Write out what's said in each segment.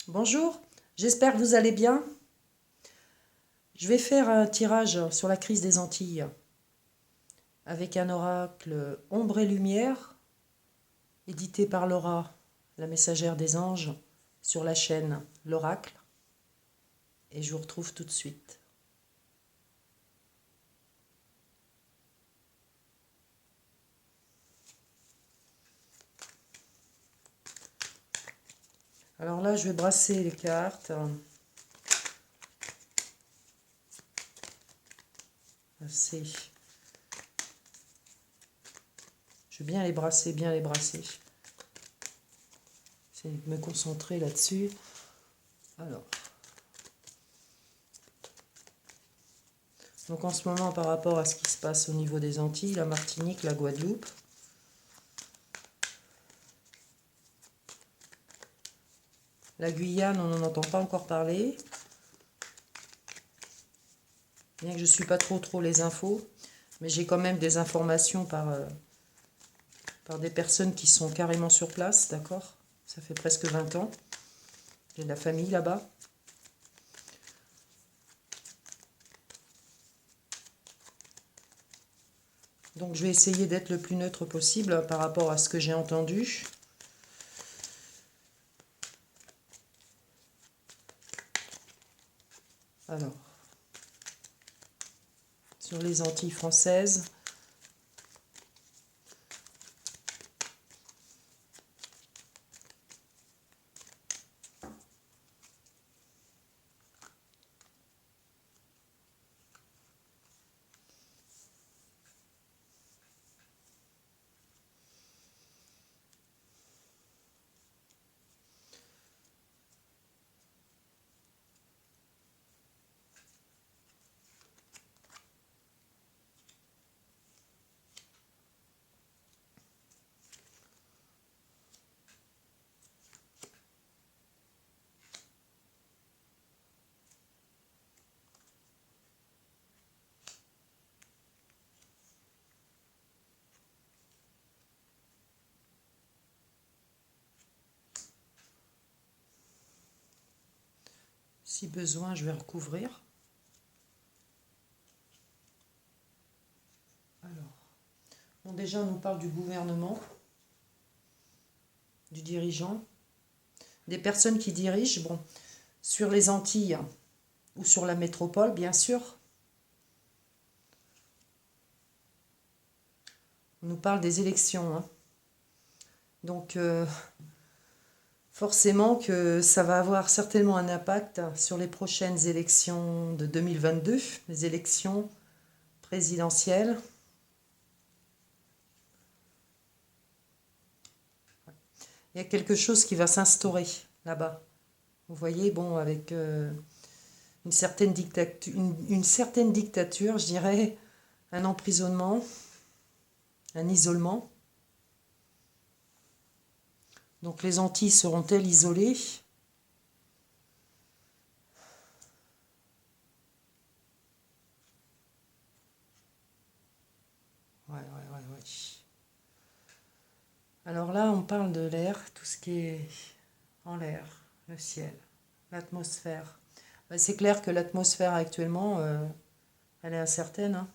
Bonjour, j'espère que vous allez bien. Je vais faire un tirage sur la crise des Antilles avec un oracle Ombre et Lumière, édité par Laura, la messagère des anges, sur la chaîne L'Oracle. Et je vous retrouve tout de suite. Alors là, je vais brasser les cartes. Assez. Je vais bien les brasser, bien les brasser. J'essaie de me concentrer là-dessus. Alors. Donc en ce moment, par rapport à ce qui se passe au niveau des Antilles, la Martinique, la Guadeloupe, la Guyane, on n'en entend pas encore parler. Bien que je ne suis pas trop les infos, mais j'ai quand même des informations par des personnes qui sont carrément sur place, d'accord? Ça fait presque 20 ans. J'ai de la famille là-bas. Donc je vais essayer d'être le plus neutre possible par rapport à ce que j'ai entendu. Alors, sur les Antilles françaises. Si besoin, je vais recouvrir. Alors, bon, déjà, on nous parle du gouvernement, du dirigeant, des personnes qui dirigent, bon, sur les Antilles ou sur la métropole, bien sûr. On nous parle des élections, hein. Donc, forcément que ça va avoir certainement un impact sur les prochaines élections de 2022, les élections présidentielles. Il y a quelque chose qui va s'instaurer là-bas. Vous voyez, bon, avec une certaine dictature, je dirais, un emprisonnement, un isolement. Donc les Antilles seront-elles isolées? Ouais. Alors là, on parle de l'air, tout ce qui est en l'air, le ciel, l'atmosphère. Ben, c'est clair que l'atmosphère actuellement, elle est incertaine, hein.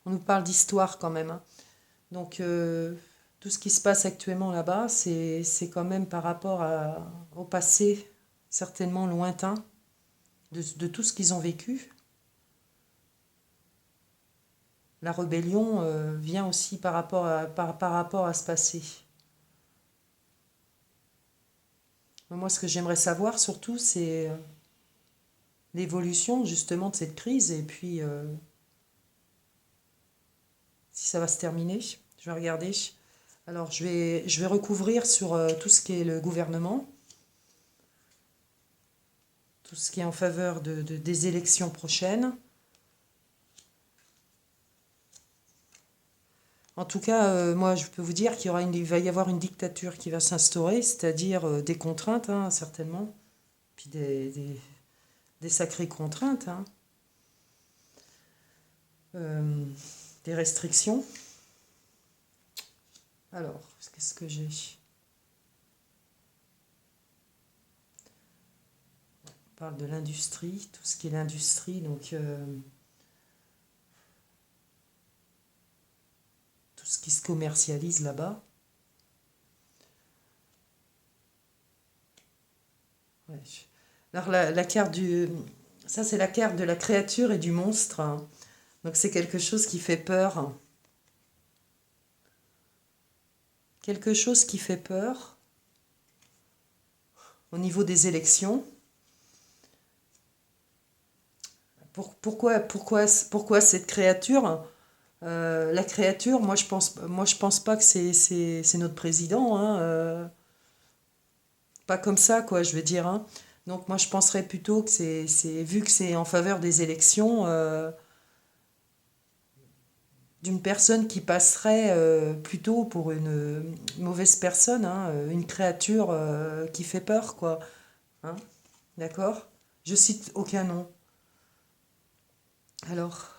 On nous parle d'histoire quand même, hein. Donc tout ce qui se passe actuellement là-bas, c'est quand même par rapport au passé, certainement lointain, de tout ce qu'ils ont vécu. La rébellion vient aussi par rapport à ce passé. Mais moi, ce que j'aimerais savoir surtout, c'est l'évolution justement de cette crise et puis si ça va se terminer. Je vais regarder. Alors, je vais recouvrir sur tout ce qui est le gouvernement, tout ce qui est en faveur des élections prochaines. En tout cas, moi, je peux vous dire il va y avoir une dictature qui va s'instaurer, c'est-à-dire des contraintes, hein, certainement, puis des sacrées contraintes, hein. Euh, des restrictions. Alors, qu'est-ce que j'ai? On parle de l'industrie, tout ce qui est l'industrie, donc tout ce qui se commercialise là-bas. Ouais. Alors, la carte du... Ça, c'est la carte de la créature et du monstre, hein. Donc, c'est quelque chose qui fait peur. Quelque chose qui fait peur au niveau des élections. Pourquoi cette créature? La créature, moi je pense pas que c'est notre président, hein, pas comme ça, quoi, je veux dire, hein. Donc moi je penserais plutôt que vu que c'est en faveur des élections, d'une personne qui passerait plutôt pour une mauvaise personne, hein, une créature qui fait peur, quoi, hein, d'accord? Je cite aucun nom. Alors,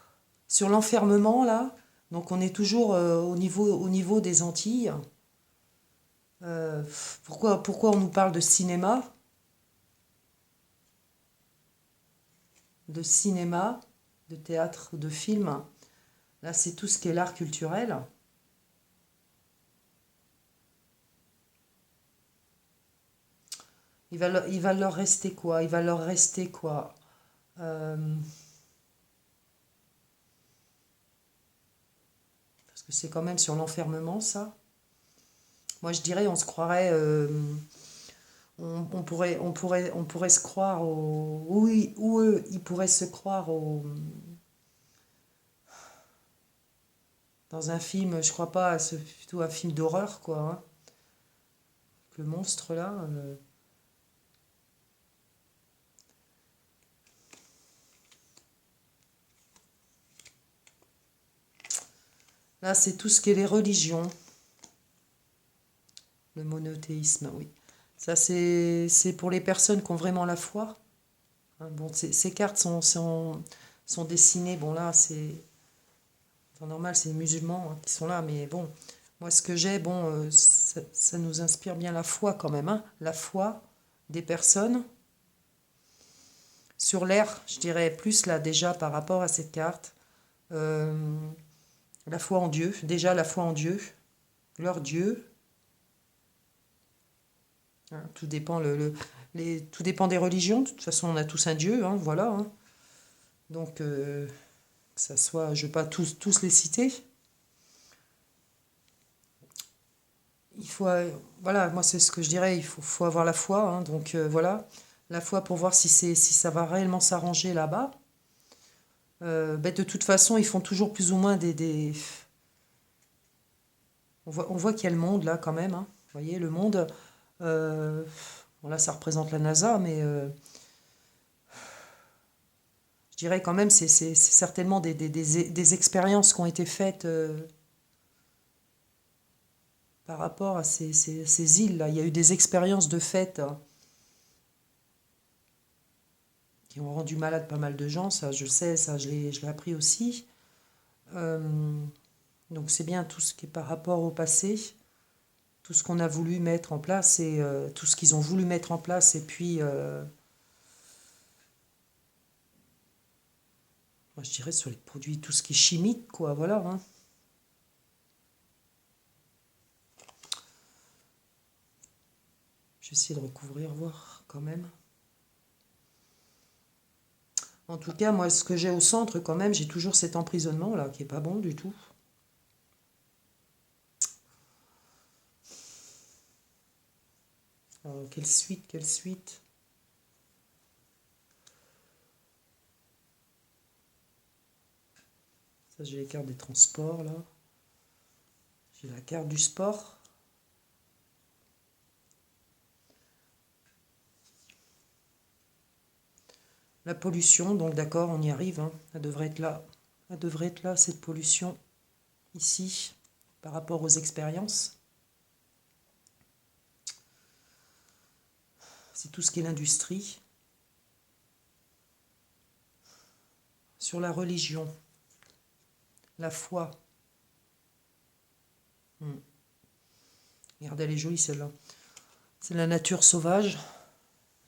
sur l'enfermement, là, donc on est toujours au niveau des Antilles. Euh, pourquoi on nous parle de cinéma, de théâtre, de film? Là, c'est tout ce qui est l'art culturel. Il va leur rester quoi? Il va leur rester quoi? Euh, parce que c'est quand même sur l'enfermement, ça. Moi, je dirais, on se croirait, on pourrait se croire ou eux, ils pourraient se croire dans un film, je crois pas, c'est plutôt un film d'horreur, quoi, hein. Le monstre, là. Là, c'est tout ce qui est les religions. Le monothéisme, oui. Ça, c'est pour les personnes qui ont vraiment la foi. Hein, bon, ces cartes sont dessinées. Bon, là, c'est en normal, c'est les musulmans, hein, qui sont là. Mais bon, moi, ce que j'ai, bon, ça nous inspire bien la foi quand même, hein. La foi des personnes. Sur l'air, je dirais plus là déjà par rapport à cette carte. Euh, la foi en Dieu. Déjà, la foi en Dieu. Leur Dieu. Hein, tout dépend, tout dépend des religions. De toute façon, on a tous un Dieu, hein, voilà, hein. Donc, que ça soit, je ne vais pas tous les citer. Il faut, voilà, moi c'est ce que je dirais, faut avoir la foi, hein, donc voilà, la foi pour voir si ça va réellement s'arranger là-bas. Ben, de toute façon, ils font toujours plus ou moins on voit qu'il y a le monde là quand même, hein. Vous voyez, le monde, euh, bon, là ça représente la NASA, mais je dirais quand même c'est certainement des expériences qui ont été faites par rapport à ces îles-là. Il y a eu des expériences de fait, hein, qui ont rendu malade pas mal de gens, ça je sais, ça je l'ai appris aussi. Euh, donc c'est bien tout ce qui est par rapport au passé, tout ce qu'on a voulu mettre en place et tout ce qu'ils ont voulu mettre en place et puis moi je dirais sur les produits, tout ce qui est chimique, quoi, voilà, hein. J'essaie de recouvrir, voir quand même. En tout cas, moi ce que j'ai au centre quand même, j'ai toujours cet emprisonnement là qui est pas bon du tout. Alors, quelle suite? Ça j'ai les cartes des transports là. J'ai la carte du sport. La pollution, donc d'accord, on y arrive, hein. Elle devrait être là. Elle devrait être là, cette pollution, ici, par rapport aux expériences. C'est tout ce qui est l'industrie. Sur la religion, la foi. Hmm. Regardez, elle est jolie celle-là. C'est la nature sauvage,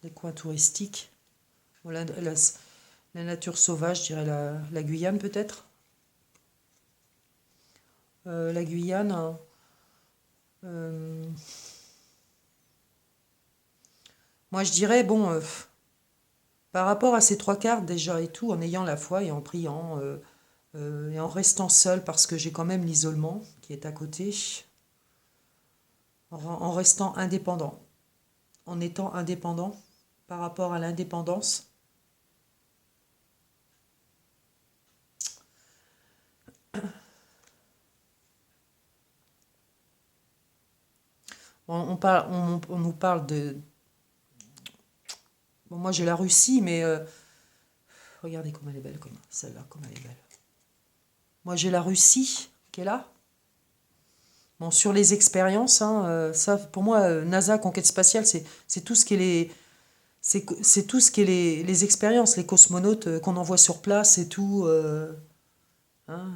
les coins touristiques. Voilà, la nature sauvage, je dirais la Guyane peut-être. La Guyane, euh, moi je dirais, bon, par rapport à ces trois cartes déjà et tout, en ayant la foi et en priant, et en restant seul parce que j'ai quand même l'isolement qui est à côté, en restant indépendant, en étant indépendant par rapport à l'indépendance. On nous parle de... Bon, moi j'ai la Russie, mais regardez comme elle est belle, comme celle-là, comme elle est belle. Moi j'ai la Russie qui est là. Bon, sur les expériences, hein, ça pour moi, NASA, conquête spatiale, c'est tout ce qui est c'est tout ce qui est les expériences, les cosmonautes qu'on envoie sur place et tout, hein,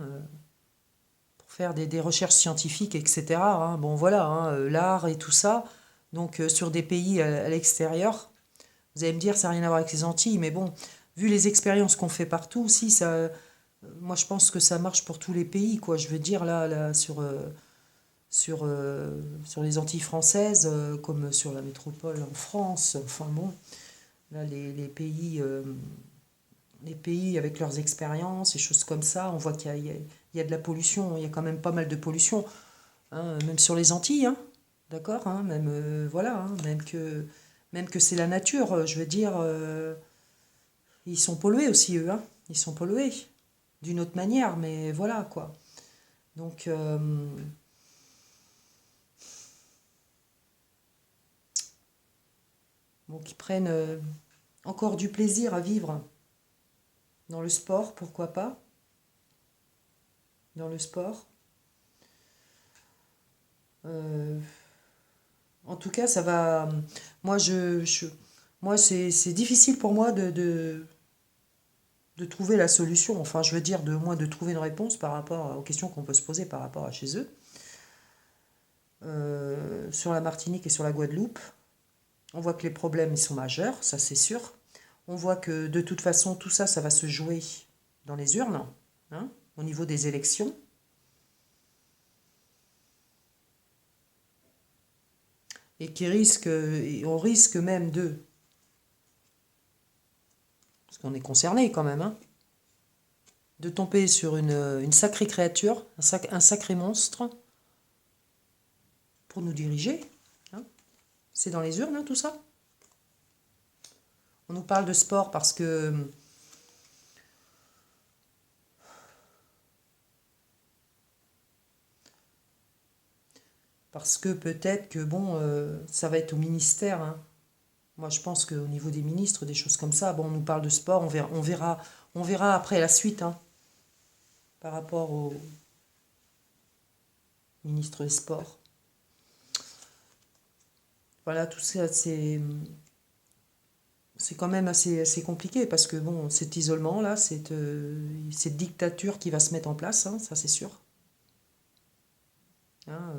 pour faire des recherches scientifiques, etc. Hein. Bon voilà, hein, l'art et tout ça. Donc sur des pays à l'extérieur. Vous allez me dire, ça n'a rien à voir avec les Antilles, mais bon, vu les expériences qu'on fait partout aussi, ça, moi je pense que ça marche pour tous les pays, quoi. Je veux dire, là sur les Antilles françaises, comme sur la métropole en France, enfin bon, là les pays avec leurs expériences et choses comme ça, on voit qu'il y a de la pollution, il y a quand même pas mal de pollution, hein, même sur les Antilles, hein, d'accord, hein, même, voilà, hein, même que c'est la nature, je veux dire, ils sont pollués aussi, eux, hein. Ils sont pollués d'une autre manière, mais voilà, quoi. Donc, bon, qu'ils prennent encore du plaisir à vivre dans le sport, pourquoi pas, dans le sport. Euh, En tout cas, ça va. Moi, moi, c'est difficile pour moi de trouver la solution. Enfin, je veux dire, de moins de trouver une réponse par rapport aux questions qu'on peut se poser par rapport à chez eux. Sur la Martinique et sur la Guadeloupe, on voit que les problèmes ils sont majeurs, ça c'est sûr. On voit que de toute façon, tout ça, ça va se jouer dans les urnes, hein, au niveau des élections. Et on risque même parce qu'on est concerné quand même, hein, de tomber sur une sacrée créature, un sacré monstre pour nous diriger. Hein. C'est dans les urnes, hein, tout ça. On nous parle de sport parce que peut-être que bon, ça va être au ministère. Hein. Moi, je pense qu'au niveau des ministres, des choses comme ça, bon, on nous parle de sport, on verra après la suite, hein, par rapport au ministre des Sports. Voilà, tout ça, c'est quand même assez compliqué parce que bon, cet isolement-là, cette dictature qui va se mettre en place, hein, ça c'est sûr. Hein,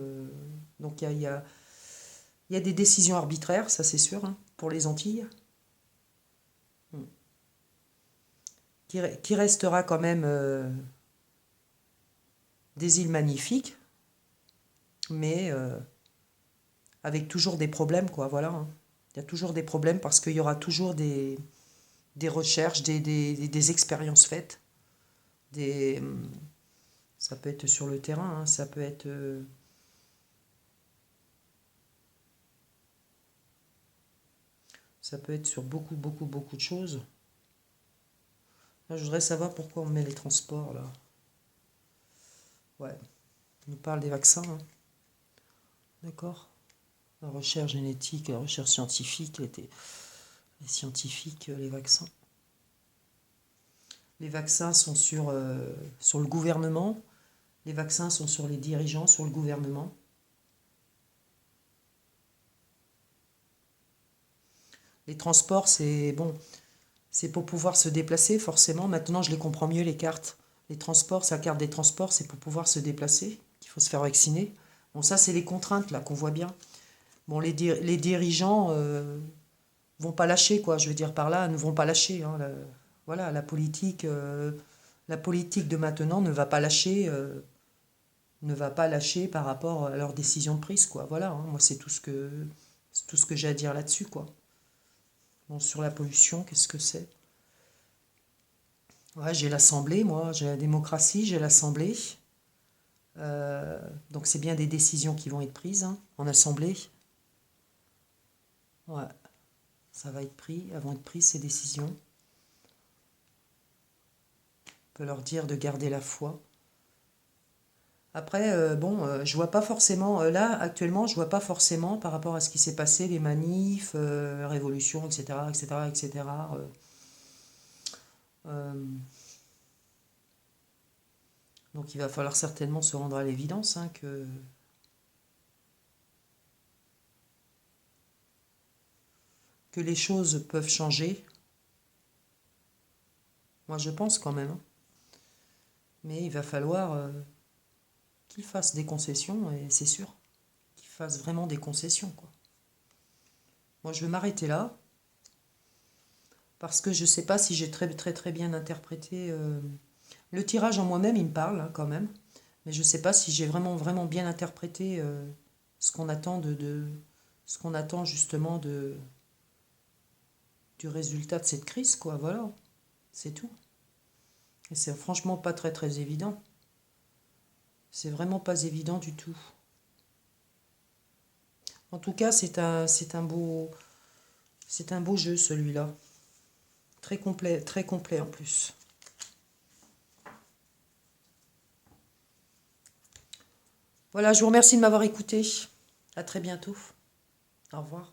donc il y a des décisions arbitraires, ça c'est sûr, hein, pour les Antilles, qui restera quand même des îles magnifiques, mais avec toujours des problèmes, quoi, voilà. Hein. Il y a toujours des problèmes parce qu'il y aura toujours des recherches, des expériences faites. Des, ça peut être sur le terrain, hein, ça peut être sur beaucoup, beaucoup, beaucoup de choses. Là, je voudrais savoir pourquoi on met les transports, là. Ouais, on nous parle des vaccins, hein. D'accord. La recherche génétique, la recherche scientifique, les scientifiques, les vaccins. Les vaccins sont sur le gouvernement. Les vaccins sont sur les dirigeants, sur le gouvernement. Les transports, c'est bon, c'est pour pouvoir se déplacer, forcément. Maintenant, je les comprends mieux, les cartes. Les transports, sa carte des transports, c'est pour pouvoir se déplacer, qu'il faut se faire vacciner. Bon, ça, c'est les contraintes, là, qu'on voit bien. Bon, les dirigeants vont pas lâcher, quoi. Je veux dire par là, ne vont pas lâcher. Hein, voilà, la politique de maintenant ne va pas lâcher, par rapport à leurs décisions prises, quoi. Voilà, hein, moi, c'est tout ce que j'ai à dire là-dessus, quoi. Bon, sur la pollution, qu'est-ce que c'est? Ouais, j'ai l'Assemblée, moi, j'ai la démocratie, j'ai l'Assemblée. Donc c'est bien des décisions qui vont être prises hein, en Assemblée. Ouais, ça va être pris, elles vont être prises ces décisions. On peut leur dire de garder la foi. Après, bon, je vois pas forcément, là, actuellement, je vois pas forcément par rapport à ce qui s'est passé, les manifs, la révolution, etc., etc., etc. euh, donc il va falloir certainement se rendre à l'évidence hein, que les choses peuvent changer. Moi, je pense quand même. Hein. Mais il va falloir qu'ils fassent des concessions, et c'est sûr, qu'ils fassent vraiment des concessions, quoi. Moi, je vais m'arrêter là, parce que je ne sais pas si j'ai très très très bien interprété. Le tirage en moi-même, il me parle hein, quand même, mais je ne sais pas si j'ai vraiment vraiment bien interprété ce qu'on attend ce qu'on attend justement du résultat de cette crise, quoi. Voilà, c'est tout. Et c'est franchement pas très très évident. C'est vraiment pas évident du tout. En tout cas, c'est un beau jeu celui-là. Très complet en plus. Voilà, je vous remercie de m'avoir écouté. À très bientôt. Au revoir.